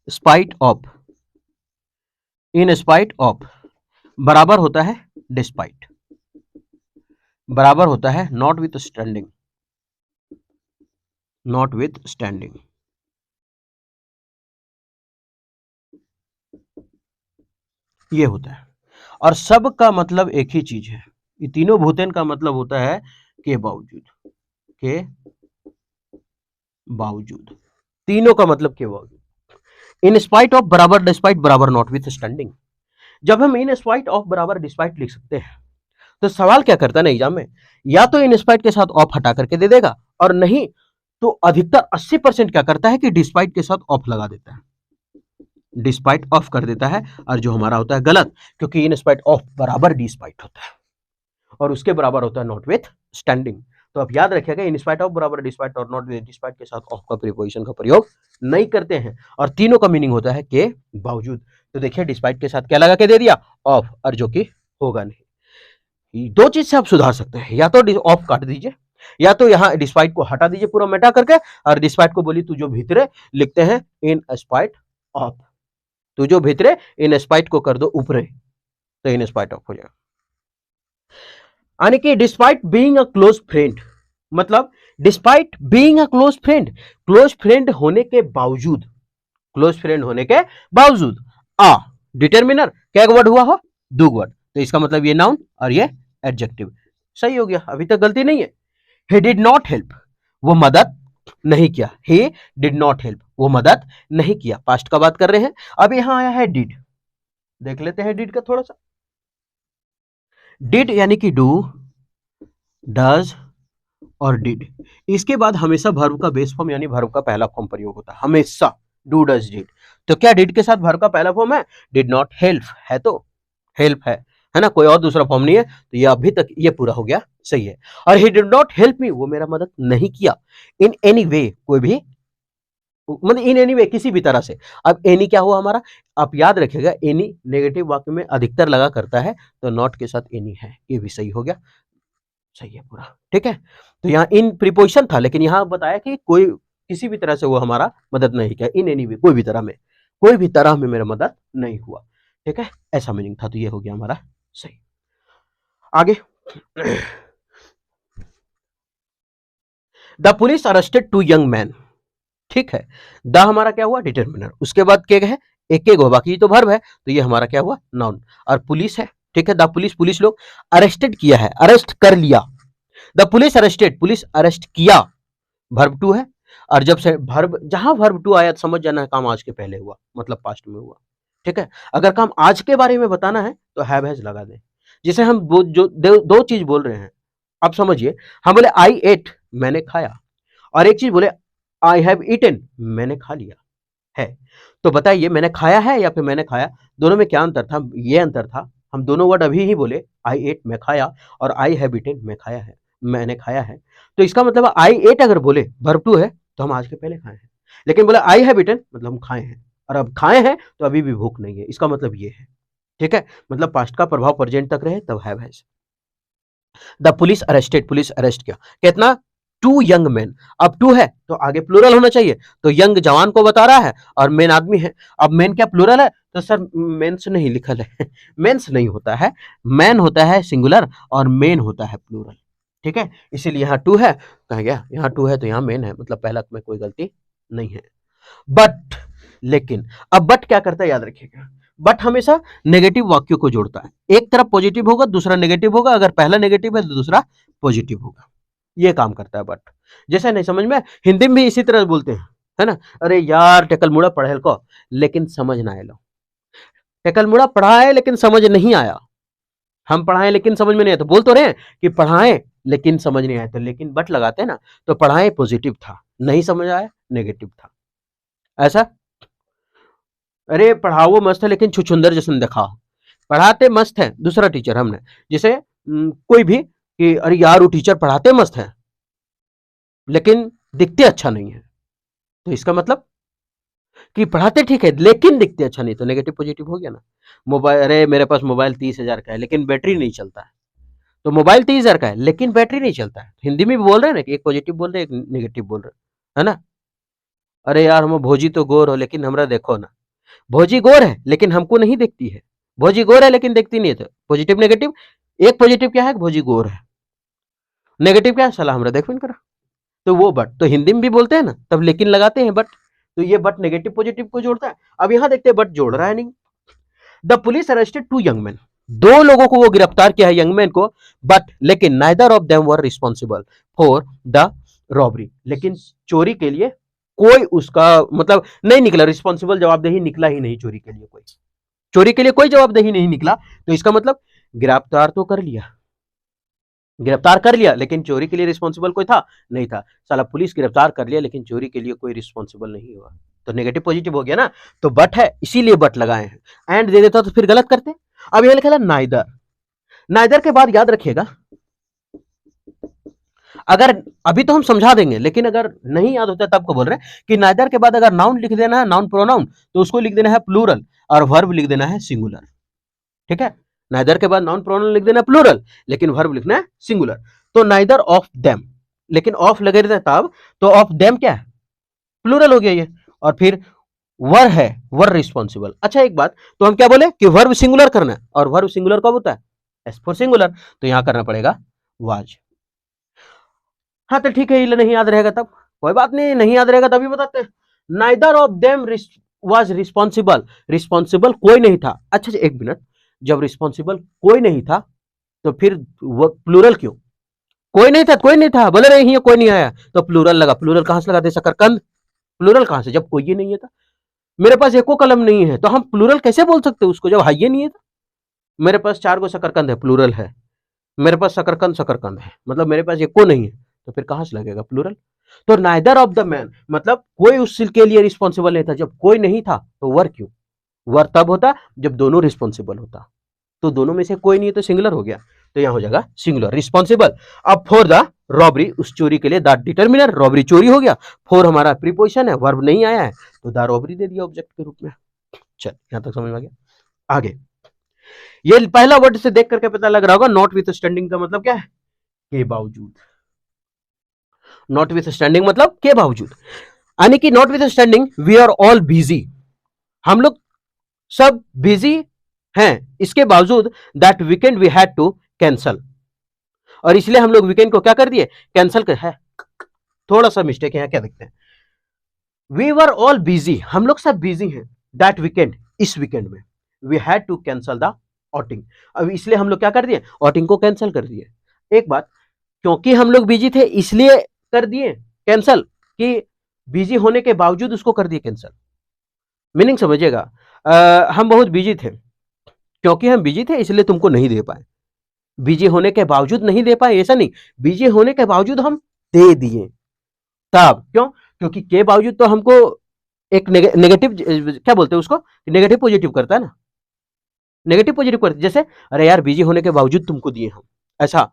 Speaker 1: spite of, in spite of बराबर होता है डिस्पाइट, बराबर होता है not with standing, not with standing, ये होता है, और सब का मतलब एक ही चीज है, ये तीनों भूतेन का मतलब होता है के बावजूद, के बावजूद, तीनों का मतलब के बावजूद। इन स्पाइट ऑफ बराबर डिस्पाइट बराबर नॉट विथ स्टैंडिंग, जब हम इन स्पाइट ऑफ बराबर डिस्पाइट लिख सकते हैं तो सवाल क्या करता है ना एग्जाम में, या तो इन स्पाइट के साथ ऑफ हटा करके दे देगा, और नहीं तो अधिकतर 80% क्या करता है कि डिस्पाइट के साथ ऑफ लगा देता है, डिस्पाइट ऑफ कर देता है, और जो हमारा होता है गलत, क्योंकि इन स्पाइट ऑफ बराबर डिस्पाइट होता है और उसके बराबर होता है नॉट विथ स्टैंडिंग। तो आप याद रखिएगा इन स्पाइट ऑफ बराबर डिस्पाइट और नॉट विथ डिस्पाइट के साथ ऑफ का प्रीपोजिशन का प्रयोग नहीं करते हैं, और तीनों का मीनिंग होता है के बावजूद। तो देखिए डिस्पाइट के साथ क्या लगा के दे दिया, ऑफ, और जो कि होगा नहीं। दो चीज से आप सुधार सकते हैं, या तो ऑफ काट दीजिए, या तो यहाँ डिस्पाइट को हटा दीजिए पूरा मेटा करके, और डिस्पाइट को बोली तू जो भीतरे लिखते हैं इन स्पाइट ऑफ, तू जो भीतरे इन स्पाइट को कर दो ऊपरे, तो इन स्पाइट ऑफ हो जाएगा। यानी कि despite being a close friend, मतलब despite being a close friend होने के बावजूद, क्लोज फ्रेंड होने के बावजूद, आ डिटरमिनर क्या वर्ड हुआ हो, दो वर्ड, तो इसका मतलब ये नाउन और ये एडजेक्टिव, सही हो गया, अभी तक गलती नहीं है। he did not help, वो मदद नहीं किया, he did not help, वो मदद नहीं किया, पास्ट का बात कर रहे हैं। अब यहां आया है did, देख लेते हैं did का थोड़ा सा, did यानी कि do, does और did, इसके बाद हमेशा वर्ब का बेस फॉर्म यानी वर्ब का पहला फॉर्म प्रयोग होता है हमेशा, डू डज डिड, तो क्या डिड के साथ वर्ब का पहला फॉर्म है, डिड नॉट हेल्प है, तो हेल्प है ना, कोई और दूसरा फॉर्म नहीं है, तो ये अभी तक ये पूरा हो गया, सही है। और he did not help me, वो मेरा मदद नहीं किया, इन एनी वे, कोई भी मतलब इन एनी वे किसी भी तरह से। अब एनी क्या हुआ हमारा, आप याद रखिएगा एनी नेगेटिव वाक्य में अधिकतर लगा करता है, तो नॉट के साथ एनी है, ये भी सही हो गया, सही है पूरा। ठीक है, तो यहाँ इन प्रीपोजिशन था, लेकिन यहाँ बताया कि कोई किसी भी तरह से वो हमारा मदद नहीं किया, इन एनी वे, कोई भी तरह में, कोई भी तरह में मेरा मदद नहीं हुआ। ठीक है, ऐसा मीनिंग था, तो ये हो गया हमारा सही। आगे the police arrested two young man, ठीक है, द हमारा क्या हुआ डिटर्मिनर, उसके बाद क्या है एक एक हो, बाकी तो वर्ब है, तो ये हमारा क्या हुआ नाउन, और पुलिस है, ठीक है, द पुलिस, पुलिस लोग अरेस्टेड किया है, अरेस्ट कर लिया, the police arrested, police arrest किया, वर्ब टू है, और जब से वर्ब जहां वर्ब टू आया तो समझ जाना है काम आज के पहले हुआ, मतलब पास्ट में हुआ, ठीक है। अगर काम आज के बारे में बताना है तो हैव हैज लगा दें। जिसे हम जो दो चीज बोल रहे हैं, अब समझिए, हम बोले आई एट, मैंने खाया, और एक चीज बोले आई हैव ईटन, मैंने खा लिया है। तो बताइए मैंने खाया है या फिर मैंने खाया, दोनों में क्या अंतर था? ये अंतर था, हम दोनों वर्ड अभी ही बोले, आई एट मैं खाया, और आई हैव ईटन मैं खाया है, मैंने खाया है। तो इसका मतलब आई एट अगर बोले वर्ब टू है तो हम आज के पहले खाए हैं, लेकिन बोले आई हैव ईटन मतलब हम खाए हैं, और अब खाए हैं तो अभी भी भूख नहीं है, इसका मतलब ये है, ठीक है। मतलब पास्ट का प्रभाव प्रेजेंट तक रहे तब have has. The police arrested, police arrest किया, कितना? टू यंग मैन, अब टू है तो आगे प्लूरल होना चाहिए, तो यंग जवान को बता रहा है और मैन आदमी है। अब मैन क्या प्लूरल है? तो सर मेंस नहीं लिखल है मेंस नहीं होता है, मैन होता है सिंगुलर और मेन होता है प्लूरल, ठीक है। इसीलिए यहाँ टू है, कहा गया यहाँ टू है तो यहाँ मेन है, मतलब पहला में कोई गलती नहीं है। बट, लेकिन, अब बट क्या करता है याद रखिएगा, बट हमेशा नेगेटिव वाक्यों को जोड़ता है, एक तरफ पॉजिटिव होगा दूसरा नेगेटिव होगा, अगर पहला नेगेटिव है तो दूसरा पॉजिटिव होगा, ये काम करता है बट। जैसे नहीं समझ में, हिंदी में भी इसी तरह बोलते हैं, है ना, अरे यार टेकल मुड़ा पढ़े को लेकिन समझ ना आए लो, टेकल मुड़ा पढ़ा है लेकिन समझ नहीं आया, हम पढ़ाएं लेकिन समझ में नहीं आया, तो बोल तो रहे हैं कि पढ़ाएं लेकिन समझ नहीं आया, तो लेकिन बट लगाते हैं ना, तो पढ़ाएं पॉजिटिव था, नहीं समझ आया नेगेटिव था, ऐसा। अरे पढ़ाओ मस्त है लेकिन छुछुंदर जैसे दिखाओ, पढ़ाते मस्त है दूसरा टीचर हमने, जैसे कोई भी कि अरे यार वो टीचर पढ़ाते मस्त है लेकिन दिखते अच्छा नहीं है, तो इसका मतलब कि पढ़ाते ठीक है लेकिन दिखते अच्छा नहीं, तो नेगेटिव पॉजिटिव हो गया ना। मोबाइल, अरे मेरे पास मोबाइल 30,000 का है लेकिन बैटरी नहीं चलता है, तो मोबाइल 30,000 का है लेकिन बैटरी नहीं चलता है, हिंदी में भी बोल रहे हैं ना कि एक पॉजिटिव बोल रहे हैं एक नेगेटिव बोल रहे हैं, है ना। अरे यार हम भोजी तो गोर हो लेकिन हमरा देखो ना, भोजी गोर है लेकिन हमको नहीं देखती है, भोजी गोर है लेकिन देखती नहीं है, तो पॉजिटिव नेगेटिव, एक पॉजिटिव क्या है भोजी गोर है, नेगेटिव क्या है साला हमरा देखो करा, तो वो बट, तो हिंदी में भी बोलते हैं ना तब लेकिन लगाते हैं बट, तो ये बट नेगेटिव पॉजिटिव को जोड़ता है। अब यहां देखते हैं बट जोड़ रहा है नहीं। The police arrested two young man, दो लोगों को वो गिरफ्तार किया है यंग मैन को, बट लेकिन neither of them were responsible for the robbery, लेकिन चोरी के लिए कोई उसका मतलब नहीं निकला, रिस्पॉन्सिबल जवाबदेही निकला ही नहीं चोरी के लिए, कोई चोरी के लिए कोई जवाबदेही नहीं निकला, तो इसका मतलब गिरफ्तार तो कर लिया, गिरफ्तार कर लिया लेकिन चोरी के लिए रिस्पॉन्सिबल कोई था नहीं था, साला पुलिस गिरफ्तार कर लिया लेकिन चोरी के लिए कोई रिस्पॉन्सिबल नहीं हुआ, तो नेगेटिव पॉजिटिव हो गया ना, तो बट है इसीलिए बट लगाए हैं, एंड दे देता तो फिर गलत करते। अब यह लिखा है नाइदर, नाइदर के बाद याद रखिएगा, अगर अभी तो हम समझा देंगे लेकिन अगर नहीं याद होता तब को बोल रहे हैं कि नाइदर के बाद अगर नाउन लिख देना है, नाउन प्रोनाउन, तो उसको लिख देना है प्लूरल और वर्ब लिख देना है सिंगुलर, ठीक है। नाइदर के बाद नाउन प्रोनाउन लिख देना है प्लूरल लेकिन वर्ब लिखना है सिंगुलर, तो नाइदर ऑफ देम, लेकिन ऑफ लगे रहता तब, तो ऑफ देम क्या है प्लूरल हो गया ये, और फिर वर है, वर रिस्पॉन्सिबल। अच्छा एक बात, तो हम क्या बोले कि वर्ब सिंगुलर करना है, और वर्ब सिंगुलर कब होता है? एस फॉर सिंगुलर, तो यहां करना पड़ेगा वाज। हाँ तो ठीक है, ये नहीं याद रहेगा तब कोई बात नहीं, नहीं याद रहेगा तभी बताते हैं। Neither of them was responsible, responsible कोई नहीं था। अच्छा एक मिनट, जब रिस्पॉन्सिबल कोई नहीं था तो फिर वो प्लूरल क्यों? कोई नहीं था, कोई नहीं था, बोले रहे कोई नहीं आया तो प्लूरल लगा, प्लूरल कहां से लगाते शकरकंद, प्लूरल कहां से जब कोई ही नहीं है था, मेरे पास एको कलम नहीं है तो हम प्लूरल कैसे बोल सकते उसको जब हाइये नहीं है था, मेरे पास 4 गो शकरकंद है प्लूरल है, मेरे पास शकरकंद शकरकंद है मतलब मेरे पास एको नहीं है, तो फिर कहां से लगेगा प्लूरल। तो नाइदर ऑफ द मैन मतलब कोई उस के लिए रिस्पॉन्सिबल नहीं था, जब कोई नहीं था तो वर क्यों, वर तब होता जब दोनों रिस्पॉन्सिबल होता, तो दोनों में से कोई नहीं है तो सिंगुलर हो गया, तो यहां हो जाएगा सिंगुलर रिस्पॉन्सिबल। अब फॉर द रॉबरी, उस चोरी के लिए द डिटर्मिनर, रॉबरी चोरी हो गया, फॉर हमारा प्रीपोजिशन है, वर्ब नहीं आया है तो द रॉबरी दे दिया ऑब्जेक्ट के रूप में। चल यहां तक समझ में आ गया। आगे ये पहला वर्ड से देख करके पता लग रहा होगा, नॉट विथ स्टैंडिंग का मतलब क्या है? के बावजूद, नॉट विथ स्टैंडिंग मतलब के बावजूद, यानी कि notwithstanding we are all busy, हम लोग सब बिजी हैं, इसके बावजूद that weekend we had to cancel, और इसलिए हम लोग वीकेंड को क्या कर दिए कैंसिल कर है, थोड़ा सा मिस्टेक है यहाँ, क्या देखते हैं, वी वर ऑल बिजी, हम लोग सब बिजी हैं, दैट वीकेंड, इस वीकेंड में, we had to cancel the outing, अब इसलिए हम लोग क्या कर दिए, आउटिंग को कैंसिल कर दिए। एक बात, क्योंकि हम लोग बिजी थे इसलिए कर दिए कैंसल, कि बिजी होने के बावजूद उसको कर दिए कैंसल, मीनिंग समझिएगा। हम बहुत बिजी थे, क्योंकि हम बिजी थे इसलिए तुमको नहीं दे पाए, बिजी होने के बावजूद नहीं दे पाए ऐसा नहीं, बिजी होने के बावजूद हम दे दिए। तब क्यों, क्योंकि के बावजूद तो हमको एक नेगेटिव क्या बोलते हैं उसको, नेगेटिव पॉजिटिव करता है ना, नेगेटिव पॉजिटिव करता है, जैसे अरे यार बिजी होने के बावजूद तुमको दिए हम, ऐसा,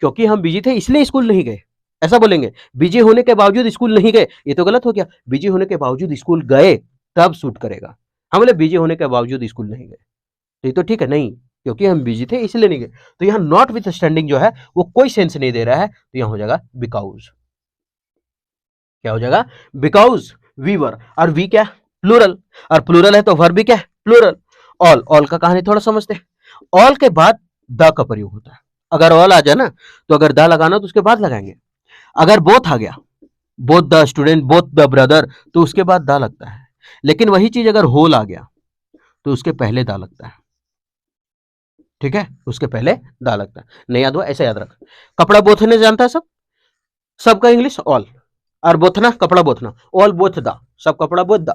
Speaker 1: क्योंकि हम बिजी थे इसलिए स्कूल नहीं गए, ऐसा बोलेंगे। बिजी होने के बावजूद स्कूल नहीं गए, ये तो गलत हो गया, बिजी होने के बावजूद स्कूल गए तब सूट करेगा। हम बोले बिजी होने के बावजूद स्कूल नहीं गए, तो ये तो ठीक है, नहीं, क्योंकि हम बिजी थे इसलिए नहीं गए, तो यहाँ नॉट विथ स्टैंडिंग जो है वो कोई सेंस नहीं दे रहा है, तो यहाँ हो जाएगा बिकॉज, क्या हो जाएगा, बिकॉज वी वर, और वी क्या, प्लूरल, और प्लूरल है तो वर्ब भी क्या है, प्लूरल। ऑल, ऑल का कहानी थोड़ा समझते हैं। ऑल के बाद द का प्रयोग होता है, अगर ऑल आ जाए ना तो अगर द लगाना तो उसके बाद लगाएंगे, अगर बोथ आ गया, both the student, both the brother, तो उसके बाद द लगता है, लेकिन वही चीज अगर होल आ गया तो उसके पहले दा लगता है, ठीक है, उसके पहले दा लगता है, नहीं याद हुआ ऐसा याद रख। कपड़ा बोथने जानता है सब, सबका इंग्लिश ऑल, और बोथना कपड़ा बोथना, ऑल बोथ द, सब कपड़ा both the,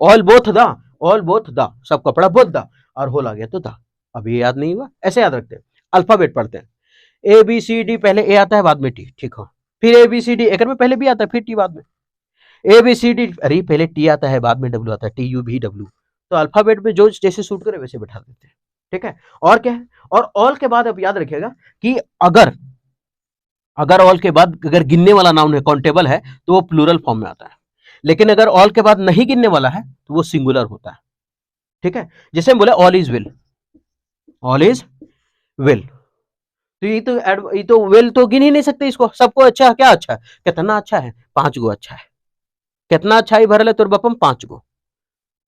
Speaker 1: all both the, all both the, सब कपड़ा बोथ द, और होल आ गया तो द, अभी याद नहीं हुआ, ऐसे याद रखते हैं। अल्फाबेट पढ़ते हैं, ए बी सी डी, पहले ए आता है बाद में टी, ठीक हो, फिर ए बी सी डी, एक में पहले बी आता है फिर टी बाद में, ए बी सी डी, अरे पहले टी आता है बाद में डब्ल्यू आता है, टी यू भी डब्ल्यू, तो अल्फाबेट में जो जैसे सूट करे वैसे बैठा देते हैं, ठीक है। और क्या है, और ऑल के बाद आप याद रखिएगा कि अगर, अगर ऑल के बाद अगर गिनने वाला नाउन है, काउंटेबल है, तो वो प्लूरल फॉर्म में आता है, लेकिन अगर ऑल के बाद नहीं गिनने वाला है तो वो सिंगुलर होता है, ठीक है। जैसे हम बोले all is well, all is well, तो ये तो वेल तो गिन ही नहीं सकते इसको, सबको अच्छा, क्या अच्छा है, कितना अच्छा है, 5 गो अच्छा है, कितना अच्छा ही भरल है तोर बपम 5 गो,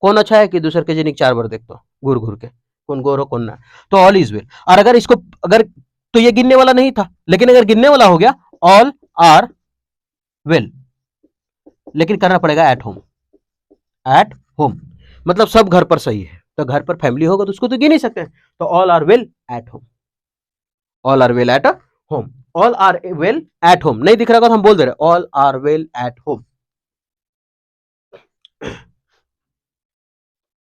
Speaker 1: कौन अच्छा है कि दूसर के जनिक 4 बार देखते घूर घूर के, कौन गोर हो कौन ना, तो ऑल इज वेल। और अगर इसको, अगर तो ये गिनने वाला नहीं था, लेकिन अगर गिनने वाला हो गया, ऑल आर वेल, लेकिन करना पड़ेगा एट होम, एट होम मतलब सब घर पर सही है, तो घर पर फैमिली होगा तो उसको तो गिन नहीं सकते, तो all are well at home, all are well at home, all are well at home, नहीं दिख रहा होगा तो हम बोल दे रहे all are well at home.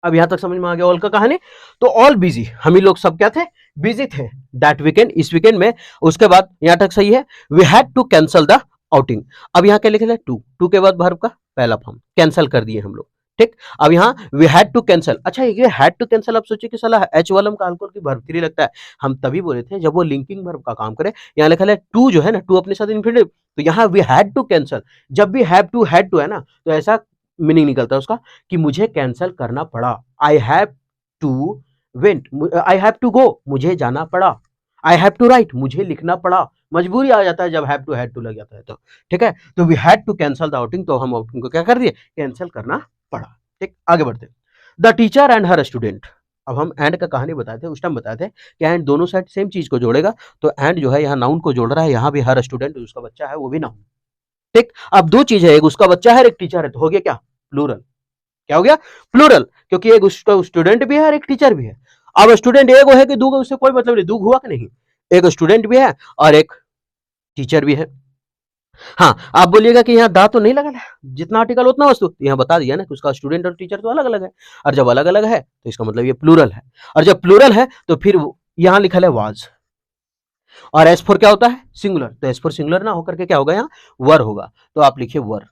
Speaker 1: अब यहां तक समझ में आ गया ऑल का कहानी। तो ऑल बिजी, हम ही लोग सब क्या थे, बिजी थे दैट वीकेंड, इस वीकेंड में। उसके बाद यहां तक सही है, we had to cancel the outing. अब यहां क्या लिखे थे, टू, टू के बाद वर्ब का पहला फॉर्म कैंसिल कर दिए हम लोग, ठीक। अब यहाँ वी हैड टू कैंसल, अच्छा ये हैड टू कैंसल, आप सोचिए कि साला एच वालम का अल्कोहल की वर्ब 3 लगता है, हम तभी बोले थे जब वो लिंकिंग वर्ब का काम करे। यहाँ लिखा है टू जो है ना, टू अपने साथ इन्फिनिटिव, तो यहाँ वी हैड टू कैंसल, जब भी हैव टू है ना, तो ऐसा मीनिंग निकलता है उसका कि मुझे कैंसिल करना पड़ा, I have to went, I have to go, मुझे जाना पड़ा, आई हैव टू राइट, मुझे लिखना पड़ा, मजबूरी आ जाता है जब हैव टू लग जाता है तो, ठीक है। तो we had to cancel the outing, तो हम आउटिंग को क्या कर दिए, कैंसिल करना पड़ा, ठीक। आगे बढ़ते, the teacher and her student. अब हम एंड का कहानी बताए थे, उस टाइम बताए थे कि एंड दोनों साइड सेम चीज को जोड़ेगा, तो एंड जो है यहाँ नाउन को जोड़ रहा है, यहाँ भी हर स्टूडेंट, उसका बच्चा है वो भी नाउन, ठीक। अब दो चीज है, एक उसका बच्चा है, एक टीचर है, तो हो गया क्या, प्लूरल, क्या हो गया, प्लूरल, क्योंकि एक स्टूडेंट भी है और एक टीचर भी है। अब स्टूडेंट एक है कि दो, उससे कोई मतलब नहीं, दो हुआ कि नहीं, एक स्टूडेंट भी है और एक टीचर भी है। हाँ, आप बोलिएगा कि यहाँ दा तो नहीं लगा है, जितना आर्टिकल उतना वस्तु, यहाँ बता दिया ना कि उसका स्टूडेंट और टीचर तो अलग अलग है, और जब अलग अलग है तो इसका मतलब ये प्लूरल है, और जब प्लूरल है तो फिर यहाँ लिखा है वाज, और एस फोर क्या होता है, सिंगुलर, तो एस फोर सिंगुलर ना होकर के क्या होगा, यहाँ वर होगा, तो आप लिखिए वर,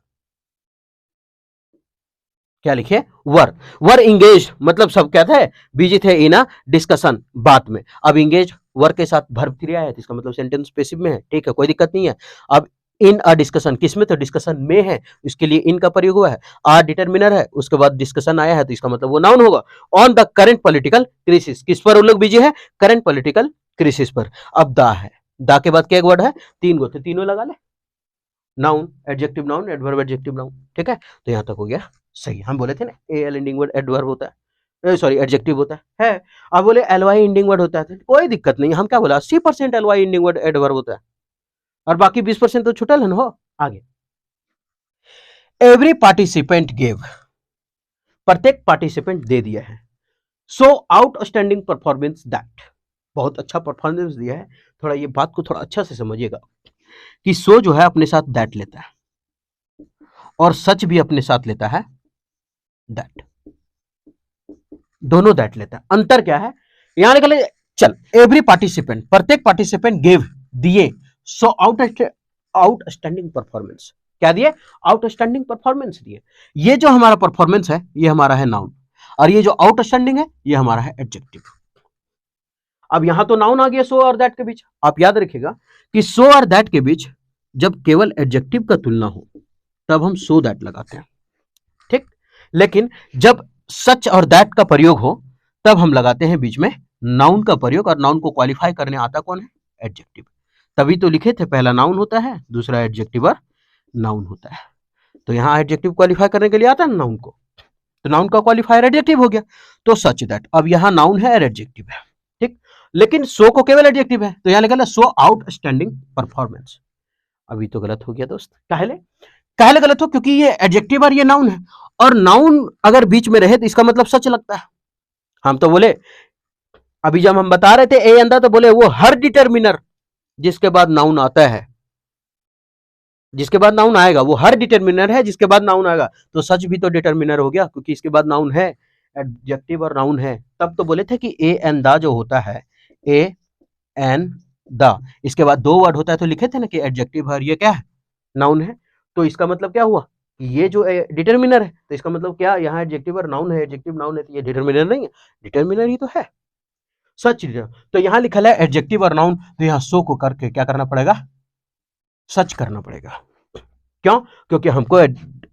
Speaker 1: क्या लिखे, वर, वर इंगेज, मतलब सब क्या थे, बिजी थे इन अ डिस्कशन, बात में। अब इंगेज वर के साथ वर्ब क्रिया है, इसका मतलब सेंटेंस पैसिव में है, ठीक है, कोई दिक्कत नहीं है। अब इन अ डिस्कशन, किसमें, तो डिस्कशन में है, इसके लिए इन का प्रयोग हुआ है, आर डिटर्मिनर है, उसके बाद डिस्कशन आया है, तो इसका मतलब वो नाउन होगा। On the current political crisis, किस पर वो लोग बिजी है, करंट पॉलिटिकल क्राइसिस पर। अब दा है, दा के बाद क्या एक वर्ड है, 3 गो थे, तीनों लगा ले, noun, adjective noun, adverb adjective noun, ठीक है। तो यहां तक हो गया सही, हम बोले थे ना A L ending word adverb होता है, सॉरी एडजेक्टिव होता है। अब बोले एल वाई एंडिंग वर्ड होता है, कोई दिक्कत नहीं, हम क्या बोला 80% L Y ending word adverb होता है, और बाकी 20% तो छुटल है ना हो आगे। एवरी पार्टिसिपेंट गेव, प्रत्येक पार्टिसिपेंट दे दिया है। सो आउटस्टैंडिंग परफॉर्मेंस दैट, बहुत अच्छा परफॉर्मेंस दिया है। थोड़ा ये बात को थोड़ा अच्छा से समझिएगा कि सो जो है अपने साथ दैट लेता है और सच भी अपने साथ लेता है दैट, दोनों दैट लेता है। अंतर क्या है यहां निकले, चल एवरी पार्टिसिपेंट, प्रत्येक पार्टिसिपेंट गिव दिए, सो आउटस्टैंडिंग परफॉर्मेंस, क्या दिए? आउटस्टैंडिंग परफॉर्मेंस दिए। ये जो हमारा परफॉर्मेंस है ये हमारा है नाउन, और ये जो आउटस्टैंडिंग है ये हमारा है एडजेक्टिव। अब यहां तो नाउन आ गया सो और दैट के बीच। आप याद रखिएगा कि सो और दैट के बीच जब केवल एडजेक्टिव का तुलना हो तब हम सो दैट लगाते हैं, ठीक। लेकिन जब सच और दैट का प्रयोग हो तब हम लगाते हैं बीच में नाउन का प्रयोग, और नाउन को क्वालिफाई करने आता कौन है? एडजेक्टिव। तभी तो लिखे थे पहला नाउन होता है, दूसरा एडजेक्टिव और नाउन होता है। तो यहां एडजेक्टिव क्वालिफाई करने के लिए आता है नाउन को, तो नाउन का क्वालिफायर एडजेक्टिव हो गया, तो सच दैट। अब यहां नाउन है और एडजेक्टिव है, ठीक। लेकिन सो को केवल एडजेक्टिव है, तो यहां लिखा है सो आउटस्टैंडिंग परफॉर्मेंस। अभी तो गलत हो गया दोस्त, काहले काहले गलत हो? क्योंकि ये एडजेक्टिव और ये नाउन है, और नाउन अगर बीच में रहे तो इसका मतलब सच लगता है। हम तो बोले अभी जब हम बता रहे थे ए अंदा, तो बोले वो हर डिटर्मिनर जिसके बाद नाउन आता है, जिसके बाद नाउन आएगा वो हर डिटर्मिनर है जिसके बाद नाउन आएगा। तो सच भी तो डिटर्मिनर हो गया क्योंकि इसके बाद नाउन है, एडजेक्टिव और नाउन है। तब तो बोले थे कि ए एन दा जो होता है, ए एन द, इसके बाद दो वर्ड होता है, तो लिखे थे ना कि एडजेक्टिव और ये क्या है? नाउन है। तो इसका मतलब क्या हुआ कि ये जो डिटर्मिनर है, तो इसका मतलब क्या, यहाँ एडजेक्टिव और नाउन है, एडजेक्टिव नाउन है, तो ये डिटर्मिनर नहीं है, डिटर्मिनर ही तो है, सच। तो यहाँ लिखा है एडजेक्टिव और नाउन, तो यहाँ सो को करके क्या करना पड़ेगा? सच करना पड़ेगा। क्यों? क्योंकि हमको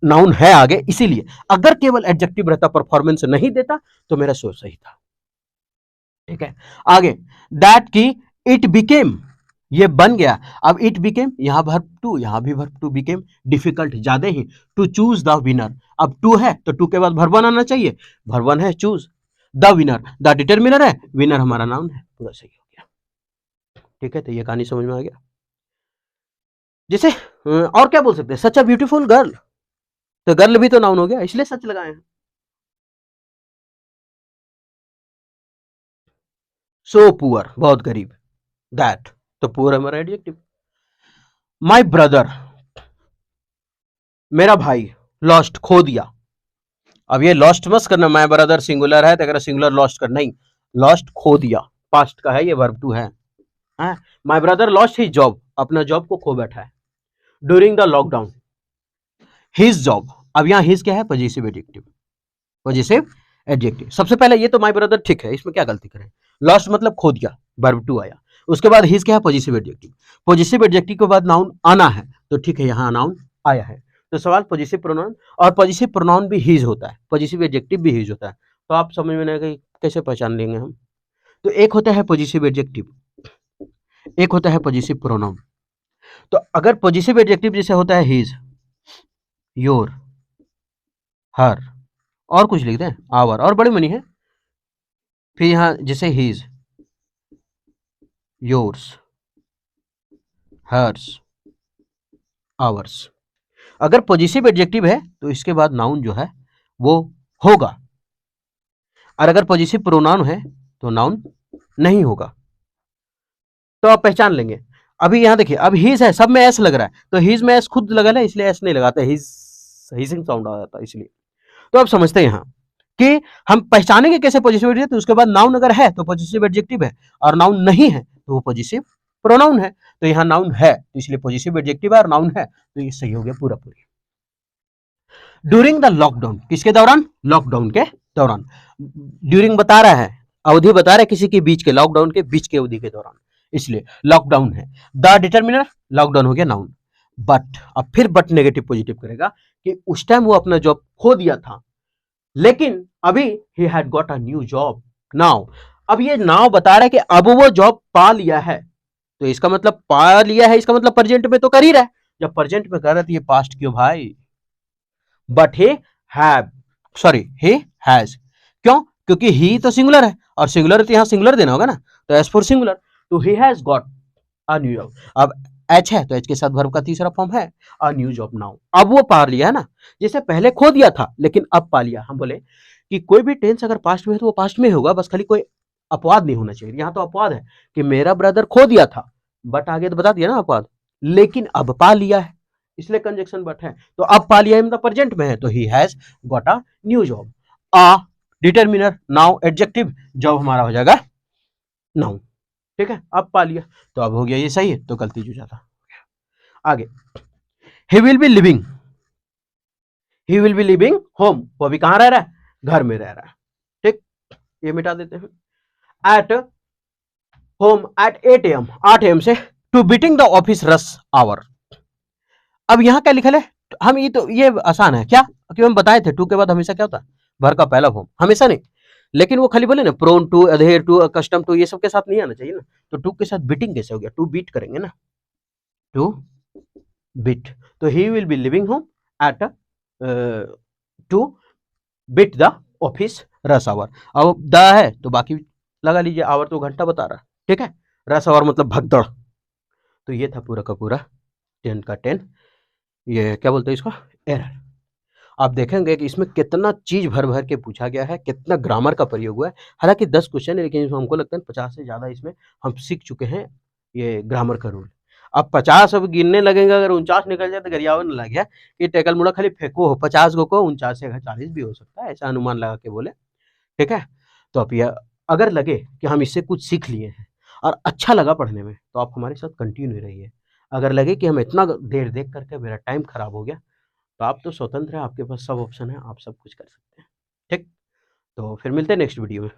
Speaker 1: नाउन है आगे, इसीलिए। अगर केवल एडजेक्टिव रहता, परफॉर्मेंस नहीं देता, तो मेरा सो सही था, ठीक है। आगे दैट की इट बिकेम, ये बन गया। अब इट बिकेम, यहां वर्ब टू, यहां भी वर्ब टू, बिकेम डिफिकल्ट ज्यादा ही, टू चूज द विनर। अब टू है तो टू के बाद वर्ब वन आना चाहिए, वर्ब वन है choose, the winner, the determiner है, विनर हमारा नाउन है, पूरा सही हो गया, ठीक है। तो ये कहानी समझ में आ गया। जैसे और क्या बोल सकते हैं, सच अ ब्यूटीफुल गर्ल, तो गर्ल भी तो नाउन हो गया, इसलिए सच लगाए हैं। सो पुअर, बहुत गरीब, दैट, तो पुअर हमारा एडजेक्टिव। माय ब्रदर, मेरा भाई, लॉस्ट, खो दिया। अब ये लॉस्ट मत करना, माय ब्रदर सिंगुलर है तो अगर सिंगुलर लॉस्ट कर, नहीं, लॉस्ट खो दिया, पास्ट का है, ये वर्ब टू है। My brother lost his job, अपना जॉब को खो बैठा है। During the lockdown, his job, अब यहाँ हिज क्या है? Positive adjective, positive adjective. सबसे पहले ये तो माय ब्रदर ठीक है, इसमें क्या गलती करें? लॉस्ट मतलब खो दिया, वर्ब टू आया, उसके बाद हिज क्या है? Positive adjective. पॉजिटिव एडजेक्टिव के बाद नाउन आना है, तो ठीक है, यहाँ नाउन आया है, तो सवाल पॉजिटिव प्रोनाउन, और पॉजिटिव प्रोनाउन भी हिज होता है, पॉजिटिव एडजेक्टिव भी हिज होता है। तो आप समझ में नहीं आएगा कैसे पहचान लेंगे हम। तो एक होता है पॉजिटिव एडजेक्टिव, एक होता है पॉजिटिव प्रोनाउन। तो अगर पॉजिटिव एडजेक्टिव जैसे होता है हिज, योर, हर, और कुछ लिख दें, आवर, और बड़ी मनी है, फिर यहाँ जैसे हिज, योर्स, हर्स, आवर्स। अगर पॉजिटिव एडजेक्टिव है तो इसके बाद नाउन जो है वो होगा, और अगर पॉजिटिव प्रोनाउन है तो नाउन नहीं होगा। तो आप पहचान लेंगे। अभी यहाँ देखिए, अब हिज है, सब में एस लग रहा है, तो हिज में एस खुद लगा है, इसलिए एस नहीं लगाते, हिज हिजिंग साउंड आ जाता है, इसलिए। तो आप समझते हैं यहाँ कि हम पहचानेंगे कैसे पॉजिटिव एडजेक्टिव, तो उसके बाद नाउन अगर है तो पॉजिटिव एडजेक्टिव है, और नाउन नहीं है तो वो पॉजिटिव प्रोनाउन है। तो यहाँ नाउन है तो इसलिए पॉजिटिव एडजेक्टिव है, और नाउन है तो ये सही हो गया पूरा पूरी। ड्यूरिंग द लॉकडाउन, किसके दौरान? लॉकडाउन के दौरान। ड्यूरिंग बता रहा है, अवधि बता रहा है किसी के बीच के, लॉकडाउन के बीच के अवधि के दौरान, इसलिए लॉकडाउन है। द डिटर्मिनर, लॉकडाउन हो गया नाउन। बट, अब फिर बट नेगेटिव पॉजिटिव करेगा कि उस टाइम वो अपना जॉब खो दिया था, लेकिन अभी he had got a new job now. अब ये नाउ बता रहा है कि अब वो जॉब पा लिया है, तो इसका मतलब पा लिया है, इसका मतलब प्रेजेंट में तो कर ही रहा है। जब प्रेजेंट में कर रहा है तो ये पास्ट क्यों भाई? But he have, sorry he has, क्यों? क्योंकि ही तो सिंगुलर है, और सिंगुलर तो यहां सिंगुलर देना होगा ना, तो एज फॉर सिंगुलर, तो he has got a new job. अब एच है तो एच के साथ वर्ब का तीसरा फॉर्म है अ न्यू जॉब नाउ। अब वो पा लिया है ना, जैसे पहले खो दिया था लेकिन अब पा लिया। हम बोले कि कोई भी टेंस अगर पास्ट में है तो वो पास्ट में होगा, बस खाली कोई अपवाद नहीं होना चाहिए। यहाँ तो अपवाद है कि मेरा ब्रदर खो दिया था, बट आगे तो बता दिया ना अपवाद, लेकिन अब पा लिया है इसलिए कंजक्शन बट है। तो अब पा लिया मतलब प्रेजेंट में है तो he has got a new job. A determiner now adjective, job हमारा हो जाएगा नाउन। ठीक है, अब पा लिया तो अब हो गया ये सही है, तो गलती जो जाता। आगे ही will be living, he will be living home, वो अभी कहां रह रहा है, घर में रह रहा है। ठीक, ये मिटा देते हैं। At home at 8 AM, 8 AM से to beating the office rush hour. अब यहां क्या लिखा है, हम ये आसान है क्या, कि हम बताए थे टू के बाद हमेशा क्या होता है, भर का पहला फॉर्म, हमेशा नहीं, लेकिन वो खाली बोले ना prone to, adhere to, custom to, ये सब के साथ नहीं आना चाहिए ना। तो टू के साथ बीटिंग कैसे हो गया, टू बीट करेंगे ना, टू बीट। तो he will be living home at to beat the office rush hour. अब द है तो बाकी लगा लीजिए, आवर तो घंटा बता रहा है। ठीक है, रश आवर मतलब भगदड़। तो ये था पूरा का पूरा 10 का 10, ये क्या बोलते हैं इसको, एरर। आप देखेंगे कि इसमें कितना चीज भर भर के पूछा गया है, कितना ग्रामर का प्रयोग हुआ है। हालांकि 10 क्वेश्चन है लेकिन इसमें हमको लगता है 50 से ज्यादा इसमें हम सीख चुके हैं ये ग्रामर का रूल। अब 50 अब गिनने लगेंगे, अगर 49 निकल जाए तो गरियावन लग गया कि टेकल मुड़ा खाली फेंको हो, 50 गो को 49 से 40 भी हो सकता है, ऐसा अनुमान लगा के बोले। ठीक है, तो अब यह अगर लगे कि हम इससे कुछ सीख लिए हैं और अच्छा लगा पढ़ने में तो आप हमारे साथ कंटिन्यू रहिए। अगर लगे कि हम इतना देर देख करके मेरा टाइम खराब हो गया तो आप तो स्वतंत्र हैं, आपके पास सब ऑप्शन है, आप सब कुछ कर सकते हैं। ठीक, तो फिर मिलते हैं नेक्स्ट वीडियो में।